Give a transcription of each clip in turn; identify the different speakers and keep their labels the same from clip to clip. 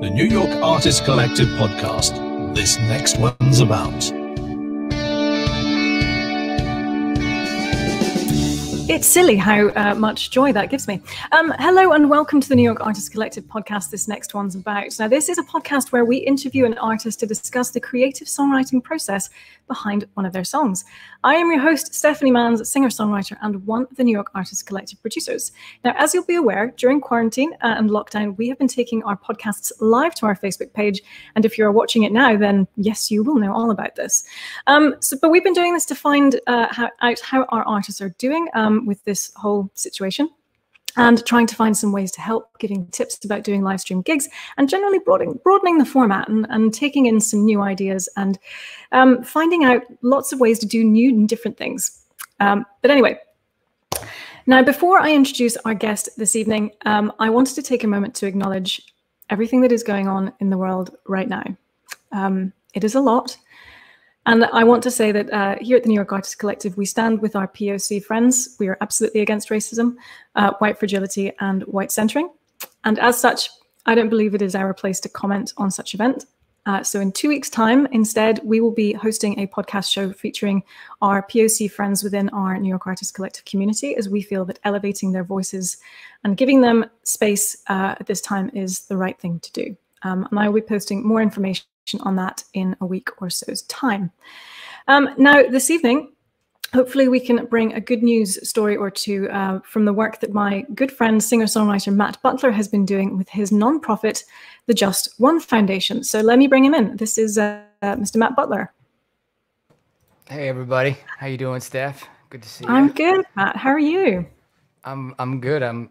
Speaker 1: the New York Artist Collective podcast. This next one's about.
Speaker 2: It's silly how much joy that gives me. Hello and welcome to the New York Artist Collective podcast, This Next One's About. Now, this is a podcast where we interview an artist to discuss the creative songwriting process behind one of their songs. I am your host, Stephanie Manns, singer-songwriter and one of the New York Artist Collective producers. Now, as you'll be aware, during quarantine and lockdown, we have been taking our podcasts live to our Facebook page. And if you're watching it now, then yes, you will know all about this. But we've been doing this to find out how our artists are doing with this whole situation, and trying to find some ways to help, giving tips about doing live stream gigs, and generally broadening the format and taking in some new ideas and finding out lots of ways to do new and different things. But anyway, now before I introduce our guest this evening, I wanted to take a moment to acknowledge everything that is going on in the world right now. It is a lot. And I want to say that here at the New York Artist Collective, we stand with our POC friends. We are absolutely against racism, white fragility, and white centering. And as such, I don't believe it is our place to comment on such event. So in 2 weeks' time, instead, we will be hosting a podcast show featuring our POC friends within our New York Artist Collective community, as we feel that elevating their voices and giving them space at this time is the right thing to do. And I will be posting more information on that in a week or so's time. Now, this evening, hopefully we can bring a good news story or two from the work that my good friend, singer-songwriter Matt Butler has been doing with his nonprofit, the Just One Foundation. So let me bring him in. This is Mr. Matt Butler.
Speaker 3: Hey, everybody. How you doing, Steph? Good to see you.
Speaker 2: I'm good, Matt. How are you?
Speaker 3: I'm good. I'm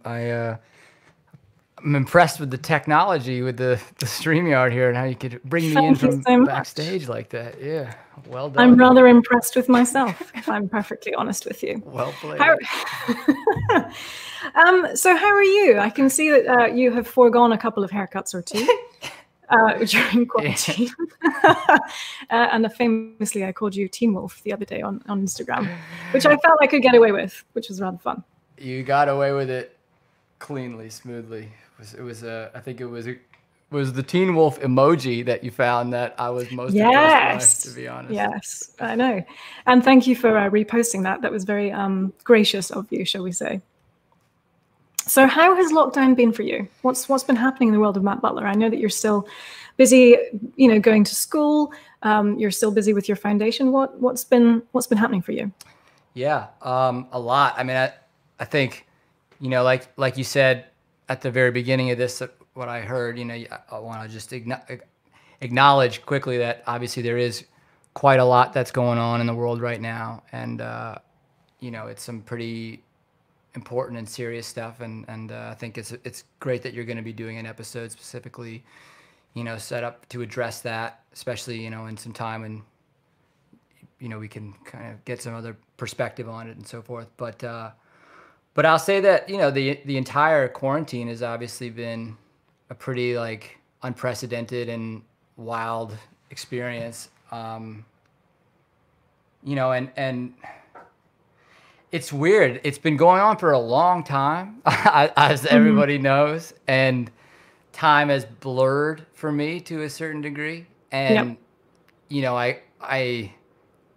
Speaker 3: impressed with the technology, with the StreamYard here, and how you could bring me in from backstage like that. Yeah, well done.
Speaker 2: I'm rather impressed with myself, if I'm perfectly honest with you.
Speaker 3: Well played.
Speaker 2: So how are you? I can see that you have foregone a couple of haircuts or two during quarantine. And famously, I called you Teen Wolf the other day on Instagram, which I felt I could get away with, which was rather fun.
Speaker 3: You got away with it cleanly, smoothly. I think it was the Teen Wolf emoji that you found that I was most impressed by, to be honest. Yes,
Speaker 2: I know. And thank you for reposting that. That was very gracious of you, shall we say. So how has lockdown been for you? What's been happening in the world of Matt Butler? I know that you're still busy, going to school. You're still busy with your foundation. What's been happening for you?
Speaker 3: Yeah, a lot. I mean, I think, like you said at the very beginning of this, what I heard, I want to just acknowledge quickly that obviously there is quite a lot that's going on in the world right now. And, it's some pretty important and serious stuff. And I think it's great that you're going to be doing an episode specifically, set up to address that, especially, in some time when, we can kind of get some other perspective on it and so forth. But I'll say that, the entire quarantine has obviously been a pretty unprecedented and wild experience. And it's weird. It's been going on for a long time, as everybody knows, and time has blurred for me to a certain degree. And, I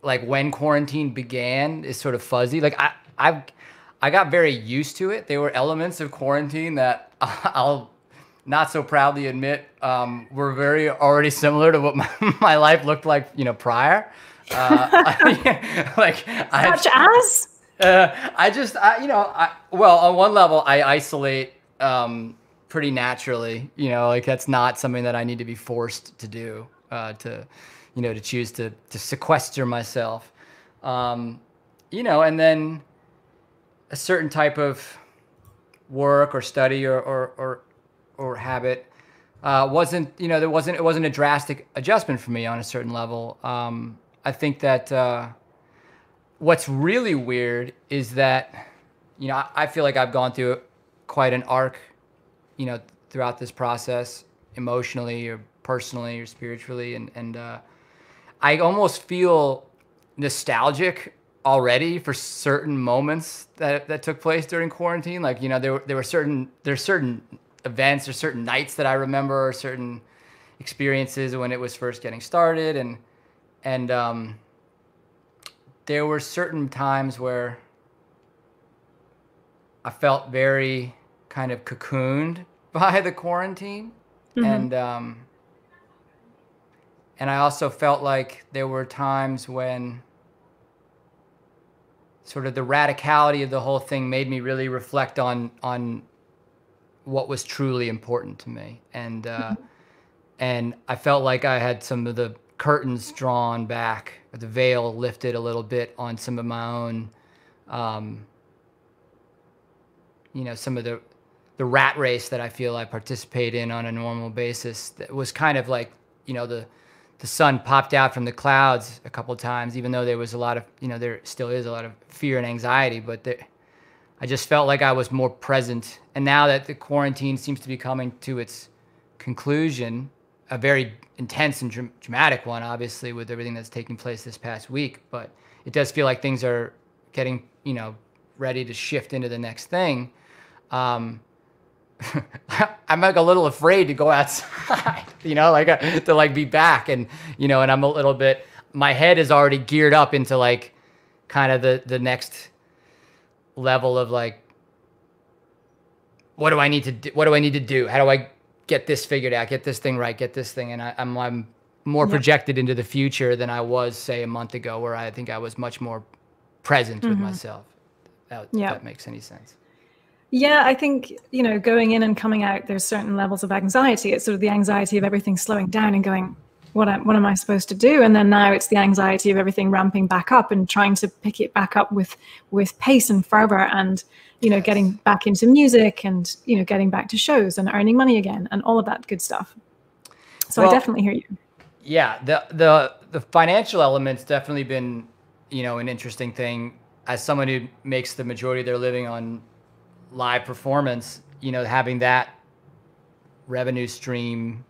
Speaker 3: when quarantine began is sort of fuzzy. I got very used to it. There were elements of quarantine that I'll not so proudly admit were very already similar to what my life looked like, prior. Well, on one level, I isolate pretty naturally. That's not something that I need to be forced to do. To choose to sequester myself, and then a certain type of work or study or habit it wasn't a drastic adjustment for me on a certain level. I think that what's really weird is that I feel like I've gone through quite an arc throughout this process, emotionally or personally or spiritually, and I almost feel nostalgic already for certain moments that took place during quarantine. There's certain events or certain nights that I remember, or certain experiences when it was first getting started, and there were certain times where I felt very kind of cocooned by the quarantine.
Speaker 2: Mm-hmm.
Speaker 3: And I also felt like there were times when sort of the radicality of the whole thing made me really reflect on what was truly important to me. And I felt like I had some of the curtains drawn back, or the veil lifted a little bit on some of my own, some of the rat race that I feel I participate in on a normal basis. That was kind of like, the sun popped out from the clouds a couple of times, even though there was a lot of, there still is a lot of fear and anxiety, but I just felt like I was more present. And now that the quarantine seems to be coming to its conclusion, a very intense and dramatic one, obviously, with everything that's taking place this past week, but it does feel like things are getting, ready to shift into the next thing. I'm like a little afraid to go outside, to like be back, and and I'm a little bit, my head is already geared up into like kind of the next level of like, what do I need to do? What do I need to do? How do I get this figured out? Get this thing right? Get this thing? And I'm more projected into the future than I was, say, a month ago, where I think I was much more present with myself. If that makes any sense.
Speaker 2: Yeah, I think, going in and coming out, there's certain levels of anxiety. It's sort of the anxiety of everything slowing down and going, what am I supposed to do? And then now it's the anxiety of everything ramping back up and trying to pick it back up with pace and fervor, and, getting back into music, and, getting back to shows and earning money again and all of that good stuff. So I definitely hear you.
Speaker 3: Yeah, the financial element's definitely been, an interesting thing. As someone who makes the majority of their living on live performance, having that revenue stream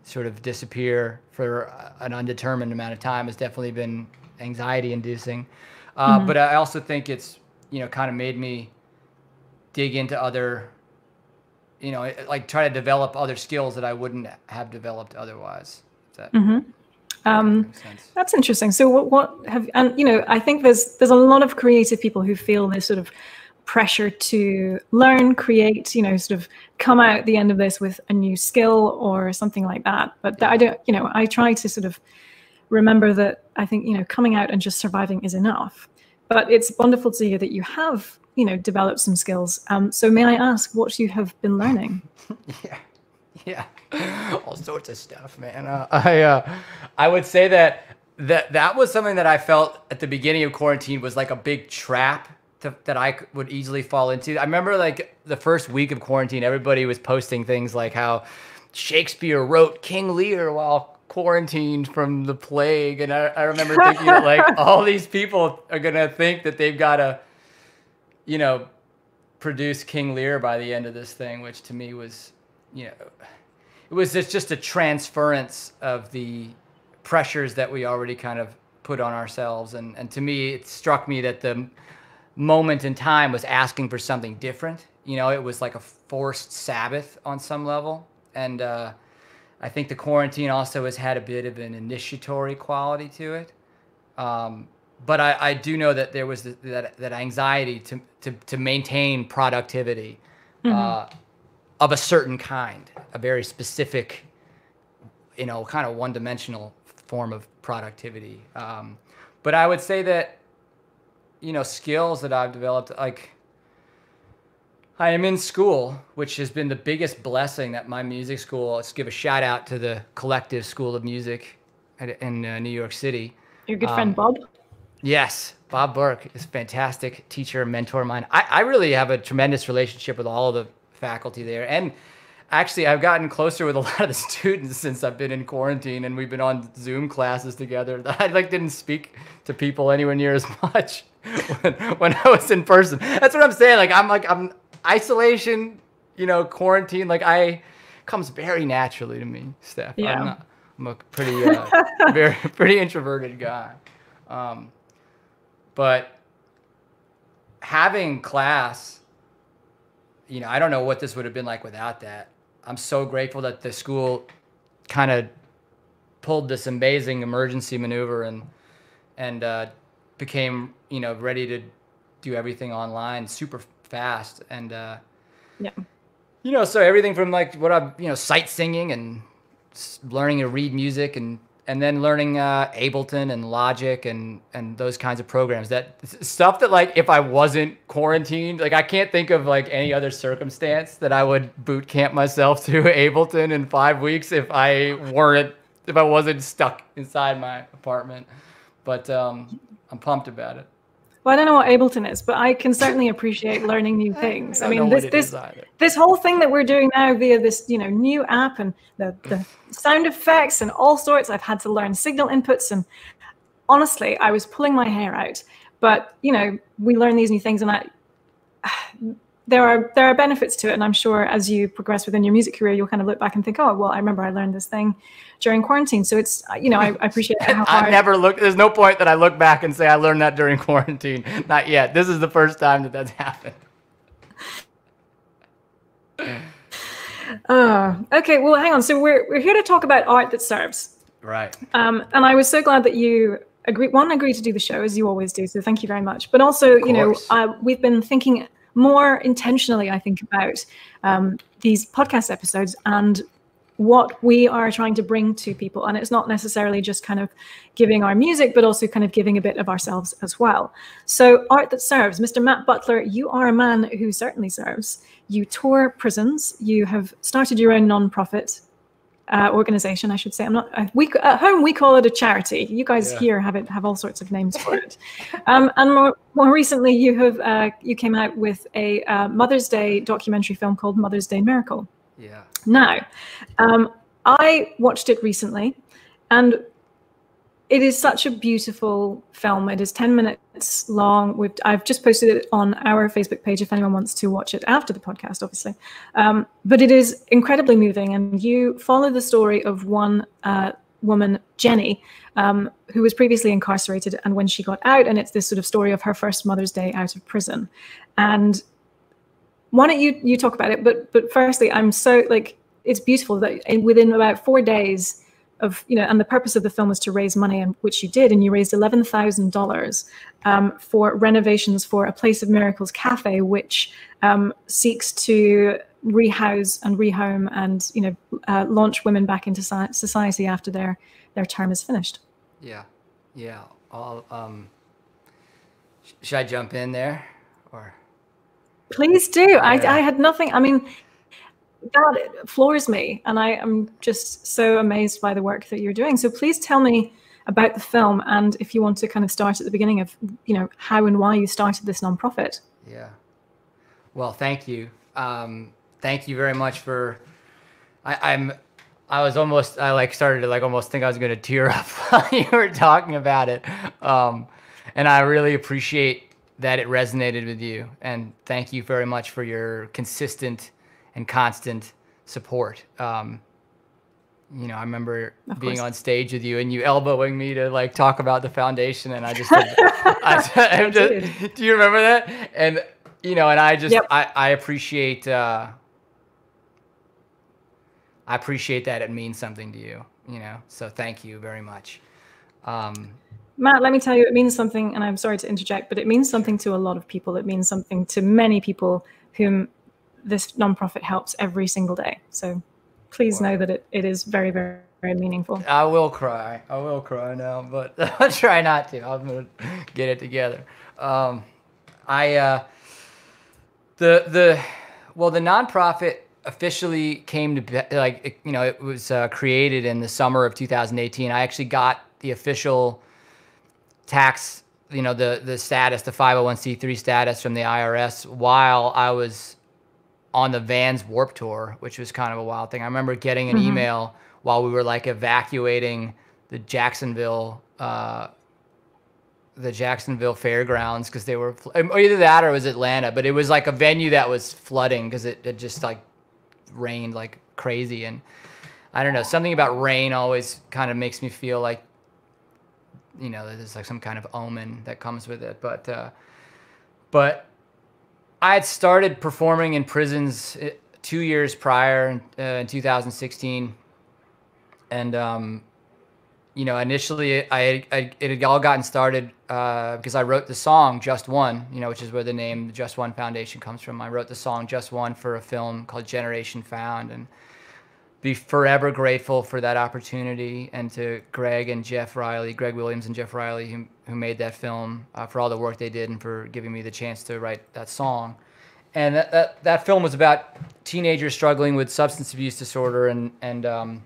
Speaker 3: sort of disappear for an undetermined amount of time has definitely been anxiety inducing. But I also think it's, kind of made me dig into other, like try to develop other skills that I wouldn't have developed otherwise. If that makes sense.
Speaker 2: That's interesting. So what have, and I think there's a lot of creative people who feel this sort of pressure to learn, create, sort of come out at the end of this with a new skill or something like that. But I don't, I try to sort of remember that I think, coming out and just surviving is enough. But it's wonderful to hear that you have, developed some skills. So may I ask what you have been learning?
Speaker 3: Yeah, all sorts of stuff, man. I would say that was something that I felt at the beginning of quarantine was like a big trap that I would easily fall into. I remember like the first week of quarantine, everybody was posting things like how Shakespeare wrote King Lear while quarantined from the plague. And I remember thinking that like all these people are going to think that they've got to, produce King Lear by the end of this thing, which to me was, it was just a transference of the pressures that we already kind of put on ourselves. And to me, it struck me that the moment in time was asking for something different. It was like a forced Sabbath on some level. And I think the quarantine also has had a bit of an initiatory quality to it. But I do know that there was that anxiety to maintain productivity of a certain kind, a very specific, kind of one-dimensional form of productivity. But I would say that, skills that I've developed, like I am in school, which has been the biggest blessing that my music school, let's give a shout out to the Collective School of Music in New York City.
Speaker 2: Your good friend, Bob?
Speaker 3: Yes. Bob Burke is a fantastic teacher and mentor of mine. I really have a tremendous relationship with all of the faculty there. And actually, I've gotten closer with a lot of the students since I've been in quarantine, and we've been on Zoom classes together. I didn't speak to people anywhere near as much when I was in person. That's what I'm saying. I'm isolation, quarantine. Comes very naturally to me, Steph.
Speaker 2: Yeah.
Speaker 3: I'm a pretty, pretty introverted guy. But having class I don't know what this would have been like without that. I'm so grateful that the school kind of pulled this amazing emergency maneuver and became, ready to do everything online super fast. And, so everything from like what I'm, sight singing and learning to read music and then learning Ableton and Logic and those kinds of programs, that stuff that like if I wasn't quarantined, like I can't think of like any other circumstance that I would boot camp myself to Ableton in 5 weeks if I wasn't stuck inside my apartment. But I'm pumped about it.
Speaker 2: Well, I don't know what Ableton is, but I can certainly appreciate learning new things. I mean, this whole thing that we're doing now via this, new app and the sound effects and all sorts. I've had to learn signal inputs, and honestly, I was pulling my hair out. But we learn these new things, and there are benefits to it. And I'm sure as you progress within your music career, you'll kind of look back and think, oh, well, I remember I learned this thing during quarantine. So it's, I appreciate how hard.
Speaker 3: I've never looked, there's no point that I look back and say I learned that during quarantine. Not yet. This is the first time that that's happened.
Speaker 2: Okay, well, hang on. So we're here to talk about art that serves.
Speaker 3: Right.
Speaker 2: And I was so glad that you agreed to do the show, as you always do. So thank you very much. But also, we've been thinking more intentionally, I think, about these podcast episodes and what we are trying to bring to people. And it's not necessarily just kind of giving our music, but also kind of giving a bit of ourselves as well. So art that serves. Mr. Matt Butler, you are a man who certainly serves. You tour prisons. You have started your own nonprofit organization, I should say. At home we call it a charity. You guys here have all sorts of names for it. And more recently, you came out with a Mother's Day documentary film called Mother's Day Miracle.
Speaker 3: Yeah.
Speaker 2: Now, I watched it recently, and it is such a beautiful film. It is 10 minutes long. I've just posted it on our Facebook page if anyone wants to watch it after the podcast, obviously. But it is incredibly moving, and you follow the story of one woman, Jenny, who was previously incarcerated, and when she got out, and it's this sort of story of her first Mother's Day out of prison. And why don't you talk about it? But firstly, I'm so it's beautiful that within about 4 days of and the purpose of the film was to raise money, and which you did, and you raised $11,000 for renovations for a Place of Miracles cafe, which seeks to rehouse and rehome and launch women back into society after their term is finished.
Speaker 3: Yeah. Should I jump in there or?
Speaker 2: Please do. Yeah. I had nothing. I mean, that floors me, and I am just so amazed by the work that you're doing. So please tell me about the film, and if you want to kind of start at the beginning of, how and why you started this nonprofit.
Speaker 3: Yeah. Well, thank you. Thank you very much for. I started to almost think I was going to tear up while you were talking about it, and I really appreciate that it resonated with you, and thank you very much for your consistent and constant support. I remember being on stage with you and you elbowing me to talk about the foundation, and I just, do you remember that? And and I appreciate I appreciate that it means something to you, so thank you very much.
Speaker 2: Matt, let me tell you, it means something, and I'm sorry to interject, but it means something to a lot of people. It means something to many people whom this nonprofit helps every single day. So please know that it is very, very, very meaningful.
Speaker 3: I will cry now, but I'll try not to. I'm going to get it together. The nonprofit officially came to, it was created in the summer of 2018. I actually got the official tax, the status, the 501c3 status from the IRS while I was on the Vans Warped Tour, which was kind of a wild thing. I remember getting an email while we were evacuating the Jacksonville fairgrounds because they were either that or it was Atlanta, but it was a venue that was flooding because it had just rained like crazy. And I don't know, something about rain always kind of makes me feel like there's some kind of omen that comes with it. But I had started performing in prisons 2 years prior in 2016, and initially it had all gotten started because I wrote the song Just One, which is where the name Just One Foundation comes from. I wrote the song Just One for a film called Generation Found, and be forever grateful for that opportunity, and to Greg Williams and Jeff Riley, who made that film, for all the work they did and for giving me the chance to write that song. And that film was about teenagers struggling with substance abuse disorder and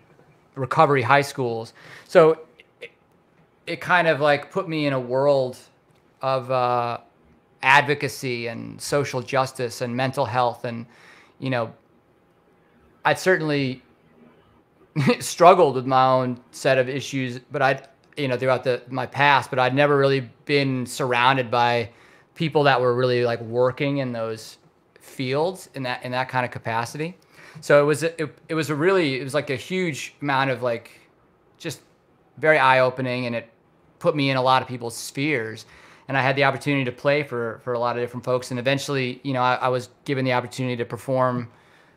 Speaker 3: recovery high schools. So it kind of like put me in a world of advocacy and social justice and mental health. And, I'd certainly struggled with my own set of issues, but throughout my past, but I'd never really been surrounded by people that were really like working in those fields in that kind of capacity. So it was like a huge amount of like just very eye-opening, and it put me in a lot of people's spheres. And I had the opportunity to play for a lot of different folks. And eventually, I was given the opportunity to perform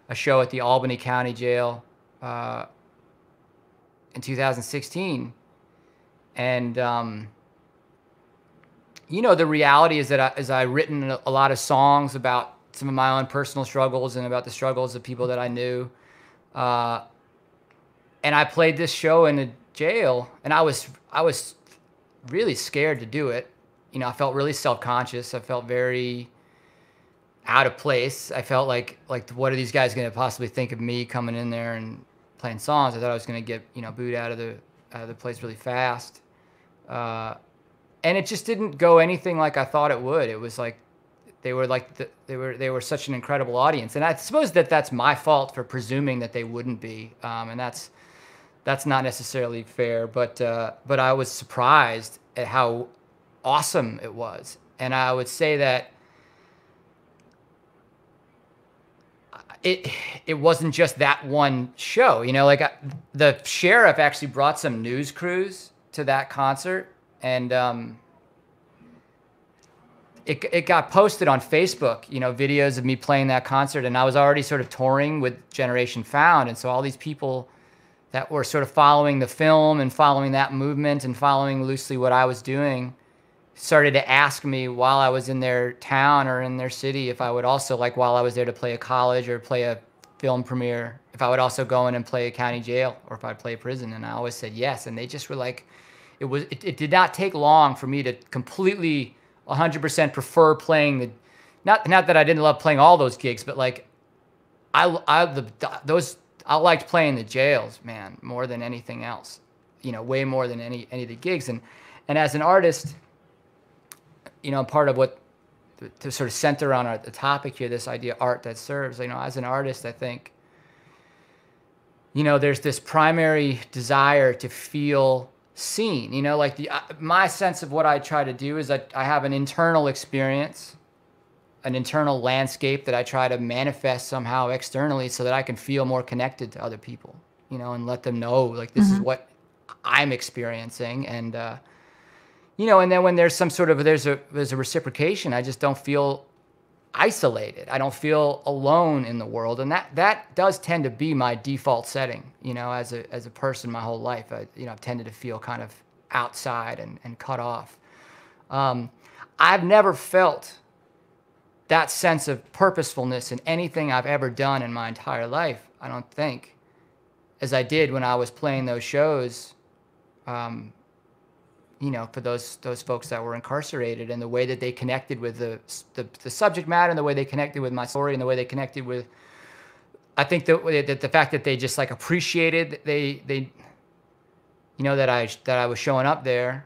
Speaker 3: a show at the Albany County Jail in 2016. And, the reality is that I've written a lot of songs about some of my own personal struggles and about the struggles of people that I knew. And I played this show in a jail, and I was really scared to do it. I felt really self-conscious. I felt very out of place. I felt like what are these guys going to possibly think of me coming in there and playing songs? I thought I was going to get booed out of the place really fast. And it just didn't go anything like I thought it would. It was like they were such an incredible audience, and I suppose that's my fault for presuming that they wouldn't be, and that's not necessarily fair. But I was surprised at how awesome it was, and I would say that it wasn't just that one show. The sheriff actually brought some news crews to that concert, and it got posted on Facebook, videos of me playing that concert, and I was already sort of touring with Generation Found, and so all these people that were sort of following the film and following that movement and following loosely what I was doing started to ask me while I was in their town or in their city if I would also, like while I was there to play a college or play a film premiere, if I would also go in and play a county jail or if I'd play a prison. And I always said yes, and they just were like, it did not take long for me to completely 100% prefer playing the, not that I didn't love playing all those gigs, but like I liked playing the jails, man, more than anything else, way more than any of the gigs. And as an artist, part of what to sort of center on the topic here, this idea art that serves, as an artist, I think, there's this primary desire to feel seen, like my sense of what I try to do is that I have an internal experience, an internal landscape that I try to manifest somehow externally so that I can feel more connected to other people, and let them know like this is what I'm experiencing. And, and then when there's some sort of, there's a reciprocation, I just don't feel isolated. I don't feel alone in the world. And that does tend to be my default setting, as a person my whole life. I've tended to feel kind of outside and cut off. I've never felt that sense of purposefulness in anything I've ever done in my entire life, I don't think, as I did when I was playing those shows, for those folks that were incarcerated, and the way that they connected with the subject matter, and the way they connected with my story, and the way they connected with, I think the fact that they just like appreciated that I was showing up there.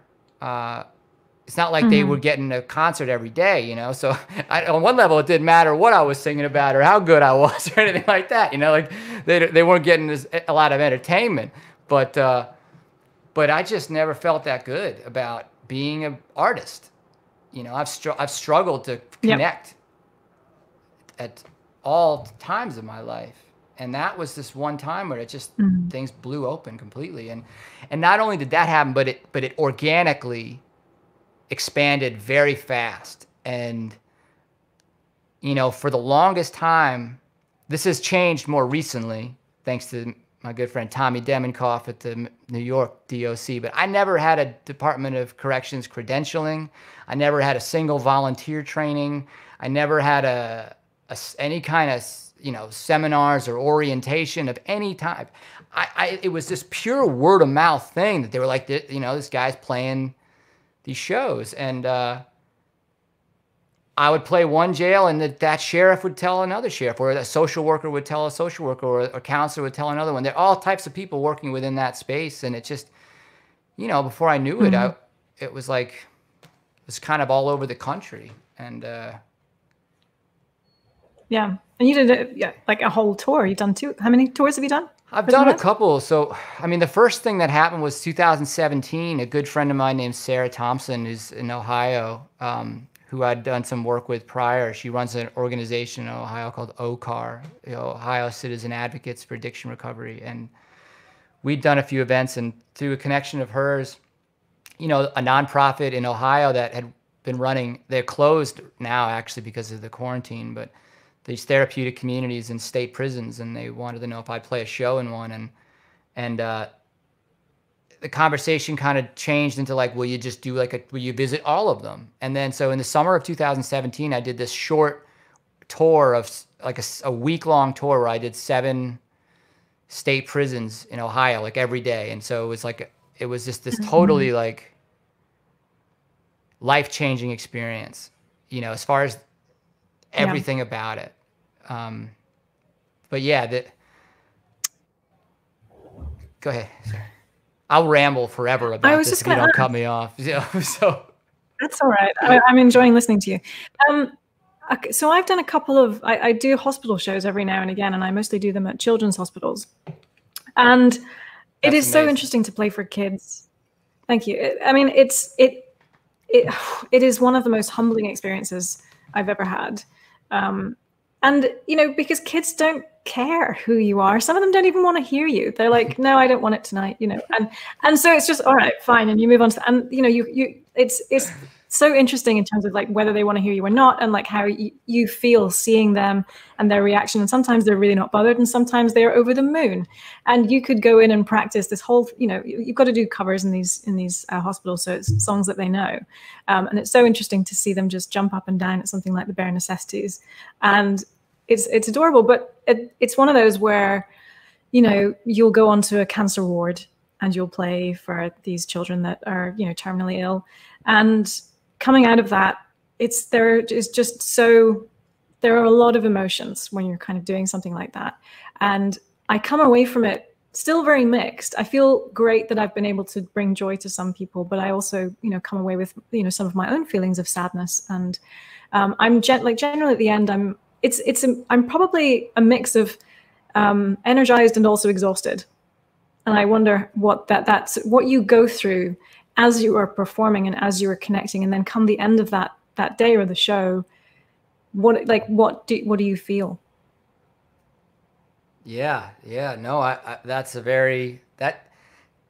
Speaker 3: It's not like they were getting a concert every day, So on one level, it didn't matter what I was singing about or how good I was or anything like that, Like they weren't getting a lot of entertainment, but I just never felt that good about being an artist. I've struggled to connect at all times of my life, and that was this one time where it just things blew open completely. And not only did that happen, but it organically expanded very fast, and for the longest time, this has changed more recently, thanks to my good friend Tommy Demonkoff at the New York DOC, but I never had a Department of Corrections credentialing. I never had a single volunteer training. I never had any kind of, seminars or orientation of any type. It was this pure word of mouth thing that they were like, this guy's playing these shows. And I would play one jail, and that sheriff would tell another sheriff, or a social worker would tell a social worker, or a counselor would tell another one. There are all types of people working within that space. And it just, before I knew it, it was like, it was kind of all over the country. And
Speaker 2: yeah. And you did like a whole tour. You've done two. How many tours have you done?
Speaker 3: I've done a couple. So, the first thing that happened was 2017. A good friend of mine named Sarah Thompson, who's in Ohio, who I'd done some work with prior. She runs an organization in Ohio called OCAR, Ohio Citizen Advocates for Addiction Recovery. And we'd done a few events, and through a connection of hers, a nonprofit in Ohio that had been running, they're closed now actually because of the quarantine, but these therapeutic communities in state prisons, and they wanted to know if I'd play a show in one. And the conversation kind of changed into like, will you just do will you visit all of them? And then, so in the summer of 2017, I did this short tour of like a week-long tour where I did 7 state prisons in Ohio, like every day. And so it was just this totally like life-changing experience, as far as everything about it. But yeah, go ahead. Sorry. I'll ramble forever about this if you don't cut me off. So
Speaker 2: that's all right. I'm enjoying listening to you. Okay, so I've done a couple of, I do hospital shows every now and again, and I mostly do them at children's hospitals. And it is so interesting to play for kids. Thank you. It is one of the most humbling experiences I've ever had. And, because kids don't care who you are. Some of them don't even want to hear you. They're like, no, I don't want it tonight, and so it's just, all right, fine. And you move on to, and, it's so interesting in terms of like whether they want to hear you or not, and like how you feel seeing them and their reaction. And sometimes they're really not bothered, and sometimes they're over the moon. And you could go in and practice this whole, you've got to do covers in these hospitals, so it's songs that they know. And it's so interesting to see them just jump up and down at something like the Bare Necessities. And it's adorable, but it's one of those where, you'll go onto a cancer ward and you'll play for these children that are, terminally ill. And coming out of that, there are a lot of emotions when you're kind of doing something like that. And I come away from it still very mixed. I feel great that I've been able to bring joy to some people, but I also, come away with, some of my own feelings of sadness. And I'm generally at the end, I'm probably a mix of energized and also exhausted. And I wonder what that's what you go through as you are performing and as you are connecting, and then come the end of that day or the show, what do you feel?
Speaker 3: Yeah, no,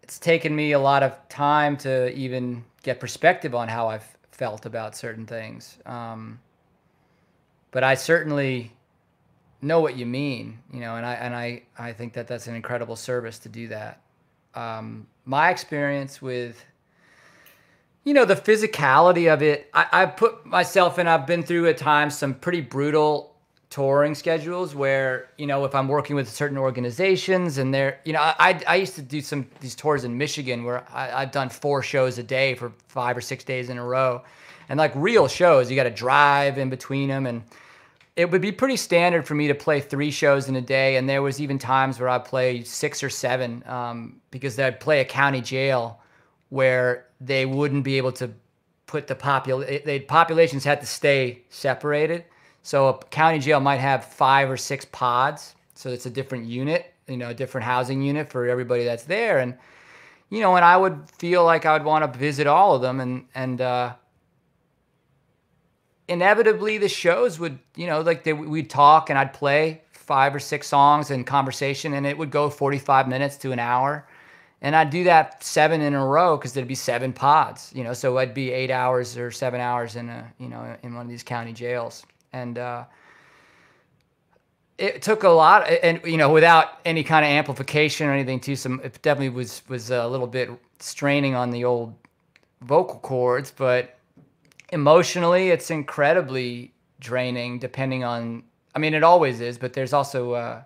Speaker 3: it's taken me a lot of time to even get perspective on how I've felt about certain things. But I certainly know what you mean, and I think that that's an incredible service to do that. My experience with, the physicality of it, I put myself in, I've been through at times some pretty brutal touring schedules where, if I'm working with certain organizations and they're, I used to do these tours in Michigan where I've done 4 shows a day for 5 or 6 days in a row. And like real shows, you got to drive in between them. And it would be pretty standard for me to play 3 shows in a day. And there was even times where I'd play 6 or 7 because I'd play a county jail where they wouldn't be able to put populations had to stay separated. So a county jail might have 5 or 6 pods. So it's a different unit, a different housing unit for everybody that's there. And, and I would feel like I would want to visit all of them. And inevitably the shows would, we'd talk and I'd play 5 or 6 songs and conversation, and it would go 45 minutes to an hour. And I'd do that 7 in a row because there'd be 7 pods, so I'd be 8 hours or 7 hours in in one of these county jails. And it took a lot, and without any kind of amplification or anything too. It definitely was a little bit straining on the old vocal cords, but emotionally, it's incredibly draining. Depending on, I mean, it always is, but there's also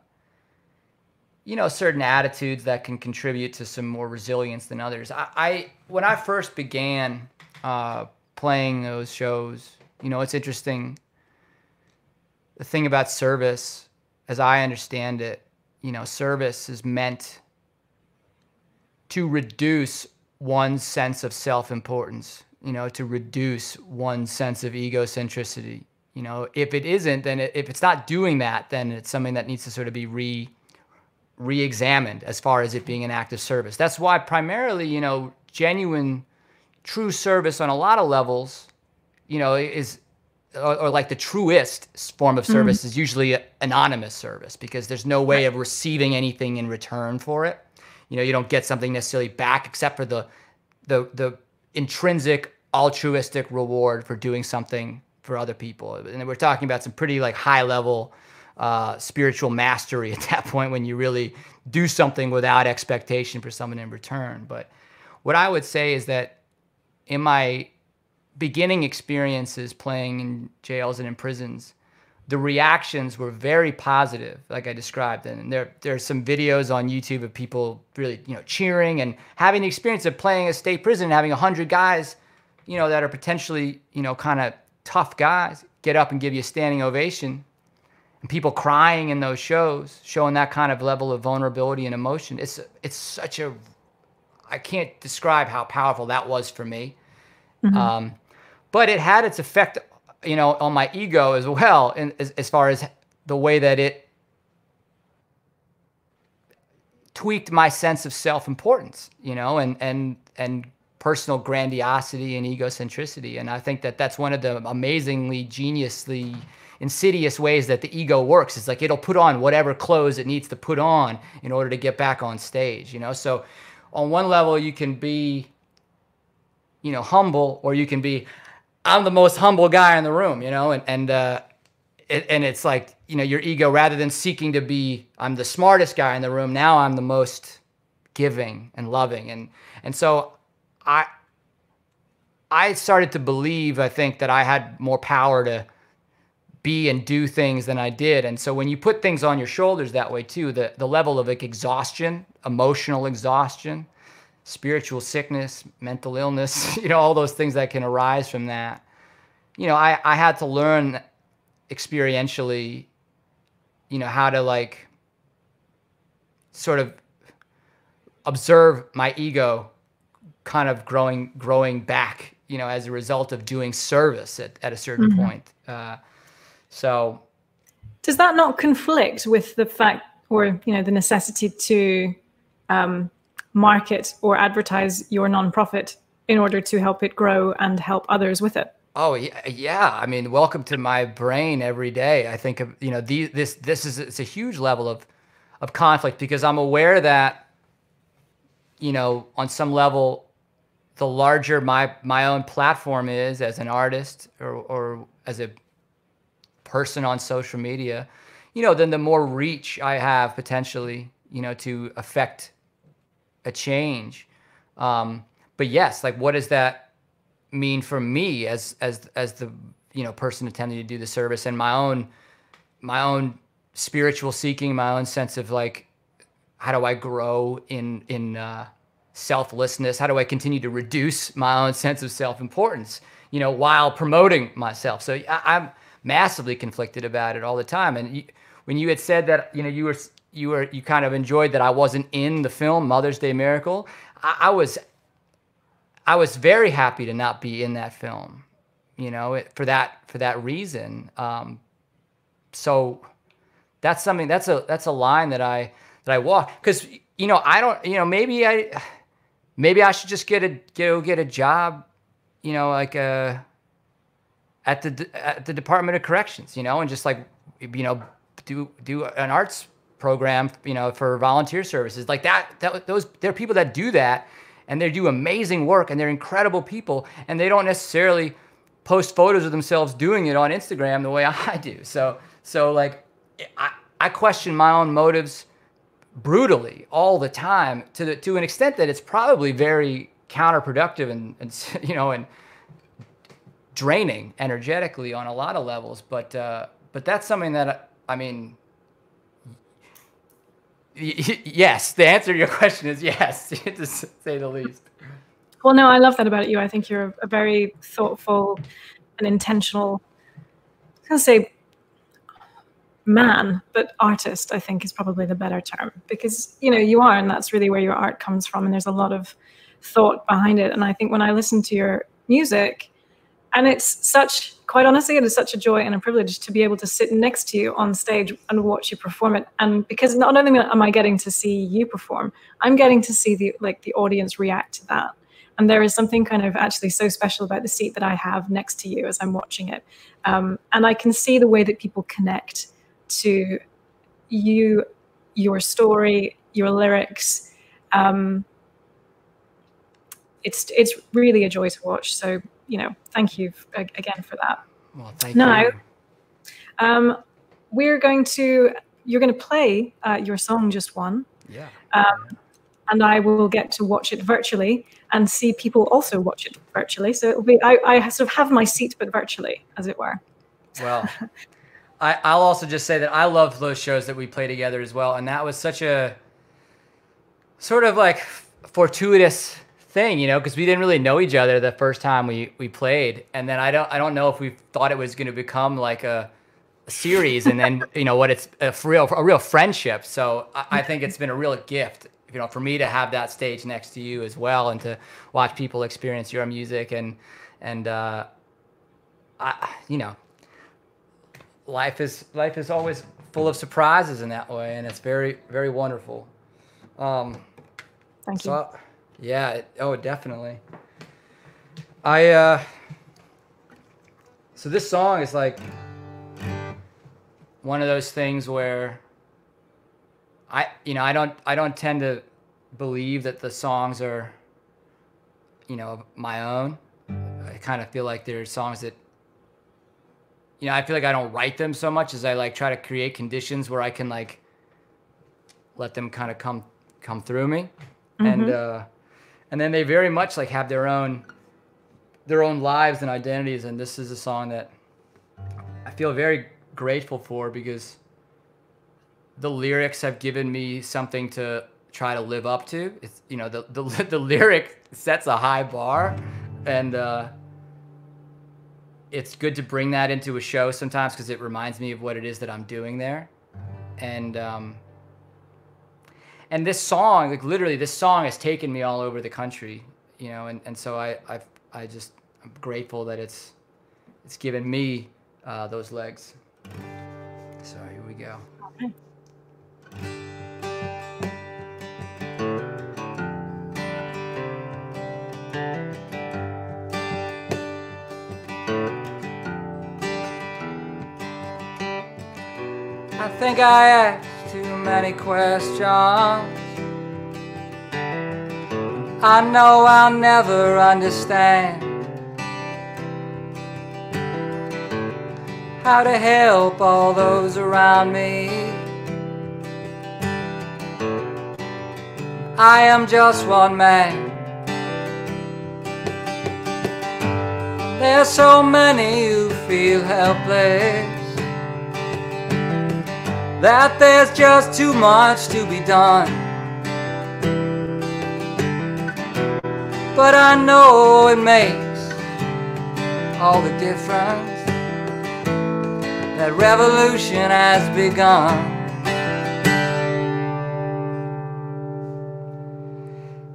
Speaker 3: certain attitudes that can contribute to some more resilience than others. When I first began playing those shows, it's interesting. The thing about service, as I understand it, service is meant to reduce one's sense of self-importance, to reduce one's sense of egocentricity. If it isn't, then if it's not doing that, then it's something that needs to sort of be re-examined as far as it being an act of service. That's why primarily, genuine, true service on a lot of levels, is, or like the truest form of service is usually anonymous service, because there's no way of receiving anything in return for it. You don't get something necessarily back except for the intrinsic altruistic reward for doing something for other people. And we're talking about some pretty like high level spiritual mastery at that point, when you really do something without expectation for someone in return. But what I would say is that in my beginning experiences playing in jails and in prisons, the reactions were very positive, like I described. And there's some videos on YouTube of people really, cheering and having the experience of playing a state prison and having 100 guys, that are potentially, kind of tough guys, get up and give you a standing ovation. And people crying in those shows, showing that kind of level of vulnerability and emotion. It's such a, I can't describe how powerful that was for me. But it had its effect, on my ego as well, and as far as the way that it tweaked my sense of self-importance, and personal grandiosity and egocentricity. And I think that that's one of the amazingly, geniusly insidious ways that the ego works. It's like it'll put on whatever clothes it needs to put on in order to get back on stage, So on one level, you can be, humble, or you can be, I'm the most humble guy in the room, and it's like, your ego, rather than seeking to be, I'm the smartest guy in the room, now I'm the most giving and loving. And so I started to believe, I think, that I had more power to be and do things than I did. And so when you put things on your shoulders that way too, the level of like exhaustion, emotional exhaustion, spiritual sickness, mental illness, all those things that can arise from that. I had to learn experientially, how to like sort of observe my ego kind of growing back, as a result of doing service at a certain point. So
Speaker 2: does that not conflict with the fact, or, the necessity to market or advertise your nonprofit in order to help it grow and help others with it?
Speaker 3: Oh yeah. I mean, welcome to my brain every day. I think of, it's a huge level of conflict, because I'm aware that, on some level, the larger my own platform is as an artist or as a person on social media, then the more reach I have potentially, to affect a change. But yes, like, what does that mean for me as the, person attempting to do the service, and my own spiritual seeking, my own sense of like, how do I grow in selflessness? How do I continue to reduce my own sense of self-importance, while promoting myself? So I'm massively conflicted about it all the time. And when you had said that, you kind of enjoyed that I wasn't in the film Mother's Day Miracle, I was very happy to not be in that film, for that reason. So that's something, that's a line that I walk, because I don't, maybe I should just get a job, like at the Department of Corrections, and just like, do an arts program, for volunteer services like that. There are people that do that, and they do amazing work, and they're incredible people, and they don't necessarily post photos of themselves doing it on Instagram the way I do. So like I question my own motives brutally all the time to an extent that it's probably very counterproductive and and draining energetically on a lot of levels. But that's something that I mean. Yes, the answer to your question is yes, to say the least.
Speaker 2: Well, no, I love that about you. I think you're a very thoughtful and intentional, I was going to say man, but artist, I think, is probably the better term, because, you are, and that's really where your art comes from. And there's a lot of thought behind it. And I think when I listen to your music, and quite honestly, it is such a joy and a privilege to be able to sit next to you on stage and watch you perform it. And because not only am I getting to see you perform, I'm getting to see the audience react to that. And there is something kind of actually so special about the seat that I have next to you as I'm watching it. And I can see the way that people connect to you, your story, your lyrics. It's really a joy to watch. So, thank you again for that.
Speaker 3: Well, thank you.
Speaker 2: Now, you're going to play your song, Just One.
Speaker 3: Yeah.
Speaker 2: And I will get to watch it virtually and see people also watch it virtually. So it'll be, I sort of have my seat, but virtually, as it were.
Speaker 3: Well, I'll also just say that I love those shows that we play together as well. And that was such a sort of like fortuitous thing, because we didn't really know each other the first time we played. And then I don't know if we thought it was going to become like a series and then, it's a real friendship. So I think it's been a real gift, for me to have that stage next to you as well, and to watch people experience your music and life is always full of surprises in that way, and it's very, very wonderful.
Speaker 2: Thank you.
Speaker 3: Yeah. Definitely. So this song is like one of those things where I don't tend to believe that the songs are, my own. I kind of feel like there's songs that, I feel like I don't write them so much as I like try to create conditions where I can like let them kind of come through me. Mm-hmm. And then they very much like have their own lives and identities. And this is a song that I feel very grateful for, because the lyrics have given me something to try to live up to. It's, the lyric sets a high bar, and it's good to bring that into a show sometimes, because it reminds me of what it is that I'm doing there. And this song, like literally, this song has taken me all over the country, and so I'm grateful that it's given me those legs. So here we go.
Speaker 2: Okay.
Speaker 3: I think I asked too many questions. I know I'll never understand how to help all those around me. I am just one man. There's so many who feel helpless, that there's just too much to be done. But I know it makes all the difference. That revolution has begun.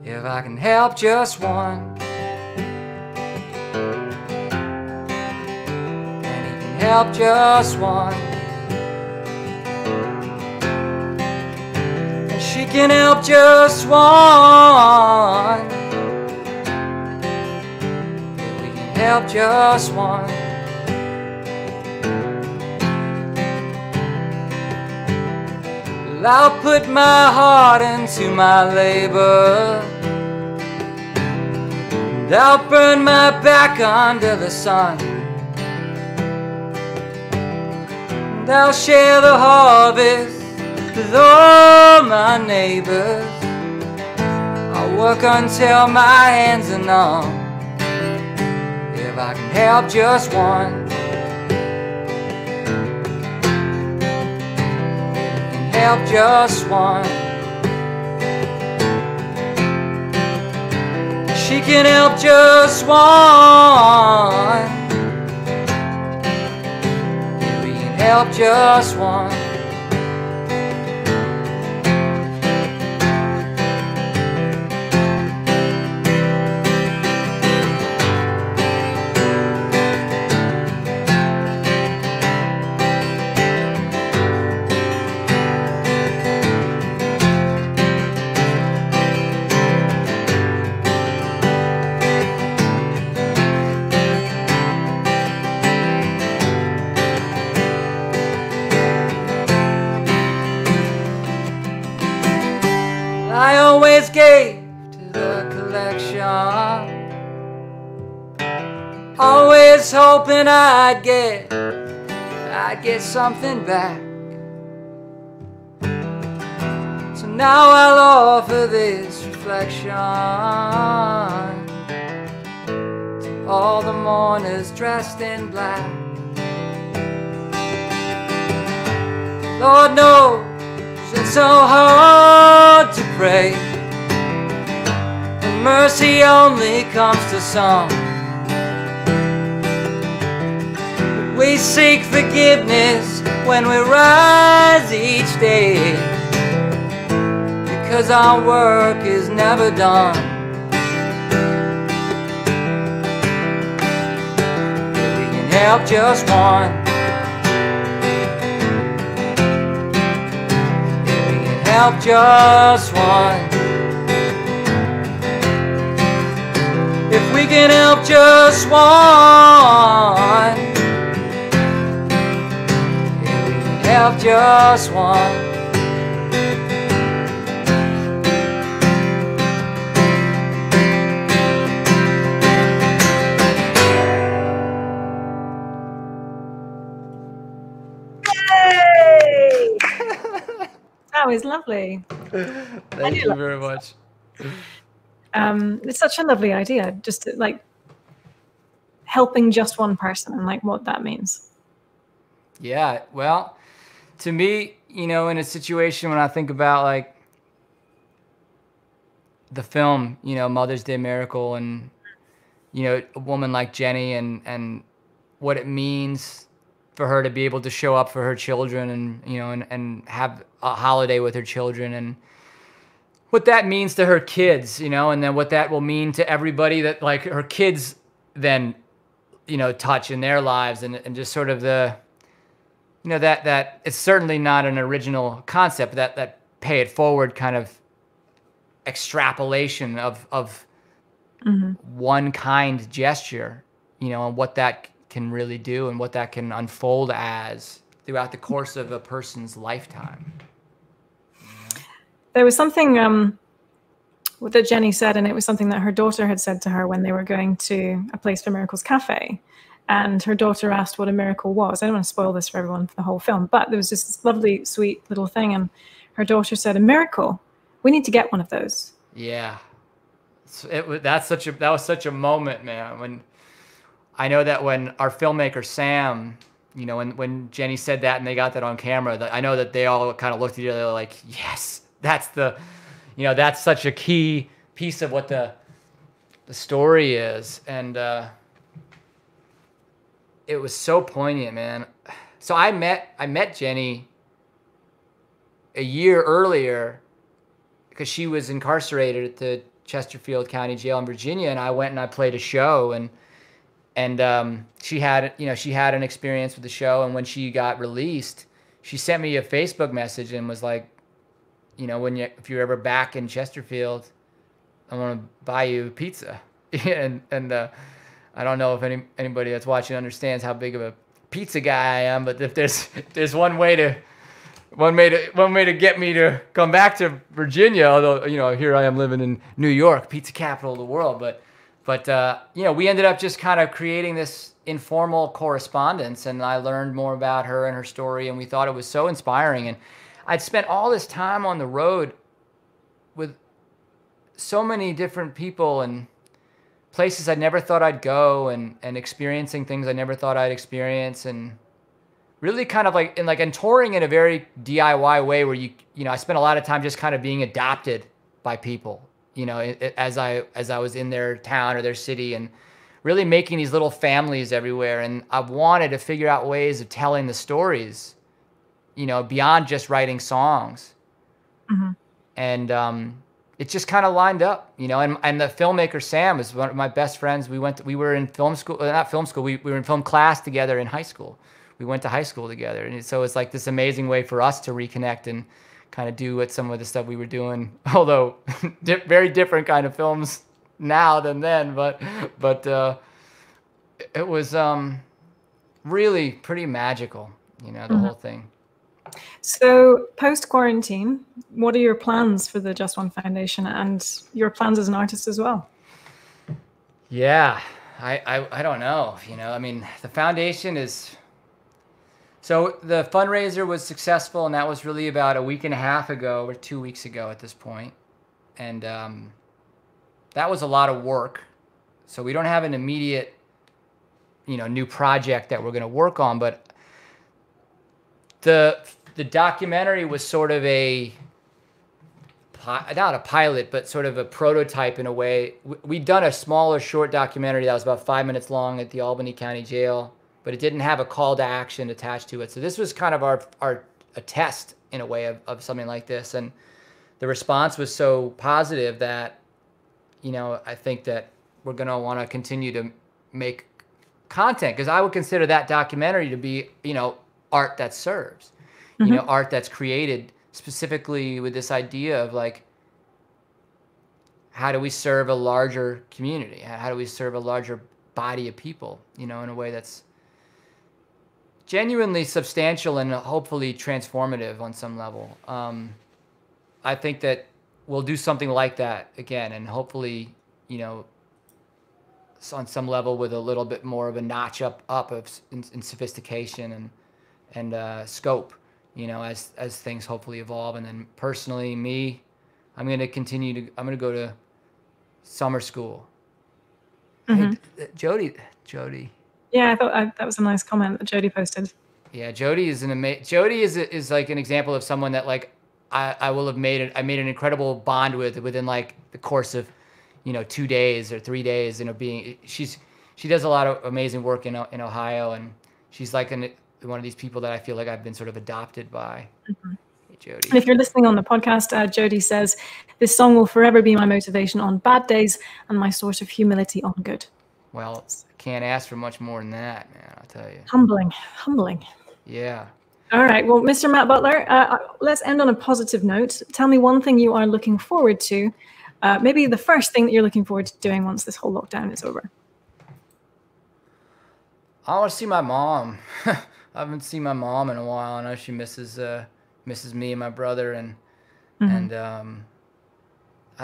Speaker 3: If I can help just one, and he can help just one, and she can help just one, if we can help just one. I'll put my heart into my labor, and I'll burn my back under the sun. and I'll share the harvest with all my neighbors. I'll work until my hands are numb. If I can help just one, help just one. She can help just one. Yeah, we can help just one. I always gave to the collection, always hoping I'd get something back. So now I'll offer this reflection to all the mourners dressed in black. Lord knows it's so hard to pray, and mercy only comes to some. But we seek forgiveness when we rise each day, because our work is never done. If we can help just one, help just one. If we can help just one, if we can help just one.
Speaker 2: That was lovely.
Speaker 3: Thank you very much.
Speaker 2: It's such a lovely idea, just to, like, helping just one person and like what that means.
Speaker 3: Yeah, well, to me, you know, in a situation when I think about like the film, you know, Mother's Day Miracle, and you know, a woman like Jenny, and what it means for her to be able to show up for her children, and you know, and have a holiday with her children, and what that means to her kids, you know, and then what that will mean to everybody that like her kids then, you know, touch in their lives, and just sort of the, you know, that it's certainly not an original concept, that pay it forward kind of extrapolation of
Speaker 2: Mm-hmm.
Speaker 3: one kind gesture, you know, and what that can really do and what that can unfold as throughout the course of a person's lifetime.
Speaker 2: There was something that Jenny said, and it was something that her daughter had said to her when they were going to A Place for Miracles cafe. And her daughter asked what a miracle was. I don't want to spoil this for everyone for the whole film, but there was just this lovely, sweet little thing. And her daughter said, "A miracle? We need to get one of those."
Speaker 3: Yeah. That was such a moment, man. When I know that when our filmmaker Sam, you know, when Jenny said that and they got that on camera, that I know that they all kind of looked at each other like, yes, that's the, you know, that's such a key piece of what the story is. And it was so poignant, man. So I met Jenny a year earlier because she was incarcerated at the Chesterfield County Jail in Virginia, and I went and I played a show, and she had an experience with the show, and when she got released, she sent me a Facebook message and was like, you know, if you're ever back in Chesterfield, I want to buy you pizza. and I don't know if anybody that's watching understands how big of a pizza guy I am, but if there's one way to get me to come back to Virginia, although, you know, here I am living in New York, pizza capital of the world, but But you know, we ended up just kind of creating this informal correspondence, and I learned more about her and her story, and we thought it was so inspiring. And I'd spent all this time on the road with so many different people and places I never thought I'd go, and experiencing things I never thought I'd experience, and really kind of like and touring in a very DIY way where you know, I spent a lot of time just kind of being adopted by people, you know, as I was in their town or their city, and really making these little families everywhere. And I wanted to figure out ways of telling the stories, you know, beyond just writing songs.
Speaker 2: Mm-hmm.
Speaker 3: And it just kind of lined up, you know. And the filmmaker Sam is one of my best friends. We were in film school, not film school. We were in film class together in high school. We went to high school together, and so it's like this amazing way for us to reconnect and kind of do what some of the stuff we were doing, although very different kind of films now than then. But it was really pretty magical, you know, the whole thing.
Speaker 2: So post-quarantine, what are your plans for the Just One Foundation and your plans as an artist as well?
Speaker 3: Yeah, I don't know. You know, I mean, the foundation is... So the fundraiser was successful, and that was really about a week and a half ago, or 2 weeks ago at this point. And that was a lot of work. So we don't have an immediate, you know, new project that we're going to work on, but the documentary was sort of not a pilot, but sort of a prototype in a way. We'd done a smaller short documentary that was about 5 minutes long at the Albany County Jail, but it didn't have a call to action attached to it. So this was kind of a test in a way of something like this. And the response was so positive that, you know, I think that we're going to want to continue to make content, because I would consider that documentary to be, you know, art that serves, you know, art that's created specifically with this idea of like, how do we serve a larger community? How do we serve a larger body of people, you know, in a way that's genuinely substantial and hopefully transformative on some level. I think that we'll do something like that again, and hopefully, you know, on some level with a little bit more of a notch up in sophistication and scope, you know, as things hopefully evolve. And then personally, I'm going to go to summer school. Hey, Jody.
Speaker 2: Yeah, I thought that was a nice comment that Jody posted.
Speaker 3: Yeah, Jody is Jody is like an example of someone that like I made an incredible bond within like the course of, you know, 2 days or 3 days. You know, she does a lot of amazing work in Ohio, and she's like one of these people that I feel like I've been sort of adopted by. Hey, Jody.
Speaker 2: And if you're listening on the podcast, Jody says, "This song will forever be my motivation on bad days and my source of humility on good."
Speaker 3: Well, can't ask for much more than that, man, I'll tell you.
Speaker 2: Humbling.
Speaker 3: Yeah.
Speaker 2: All right. Well, Mr. Matt Butler, let's end on a positive note. Tell me one thing you are looking forward to, maybe the first thing that you're looking forward to doing once this whole lockdown is over.
Speaker 3: I want to see my mom. I haven't seen my mom in a while. I know she misses me and my brother, and I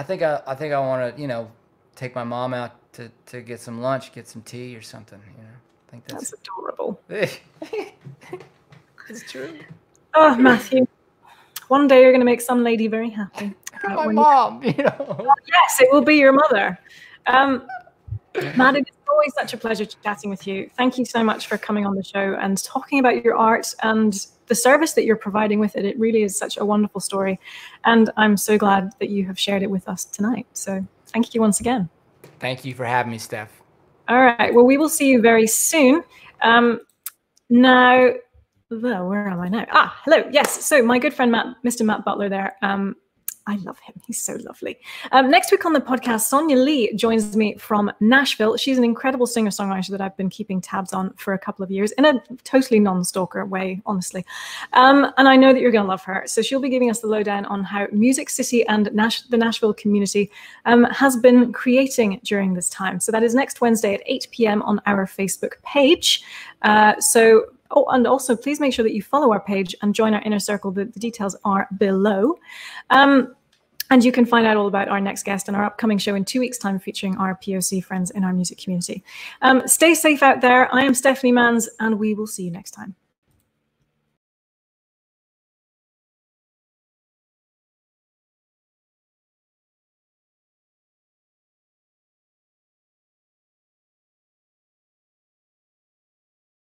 Speaker 3: think I want to, you know, take my mom out to get some lunch, get some tea or something, you know. I think that's
Speaker 2: adorable.
Speaker 3: It's true.
Speaker 2: Oh, Matthew, one day you're going to make some lady very happy.
Speaker 3: My mom, you know.
Speaker 2: Yes, it will be your mother. Matt, it is always such a pleasure chatting with you. Thank you so much for coming on the show and talking about your art and the service that you're providing with it. It really is such a wonderful story. And I'm so glad that you have shared it with us tonight. So thank you once again.
Speaker 3: Thank you for having me, Steph.
Speaker 2: All right. Well, we will see you very soon. Now, where am I now? Hello. Yes. So my good friend, Mr. Matt Butler there. I love him. He's so lovely. Next week on the podcast, Sonia Lee joins me from Nashville. She's an incredible singer-songwriter that I've been keeping tabs on for a couple of years in a totally non-stalker way, honestly. And I know that you're going to love her. So she'll be giving us the lowdown on how Music City and the Nashville community has been creating during this time. So that is next Wednesday at 8 p.m. on our Facebook page. Oh, and also please make sure that you follow our page and join our inner circle. The details are below. And you can find out all about our next guest and our upcoming show in 2 weeks' time, featuring our POC friends in our music community. Stay safe out there. I am Stephanie Manns, and we will see you next time.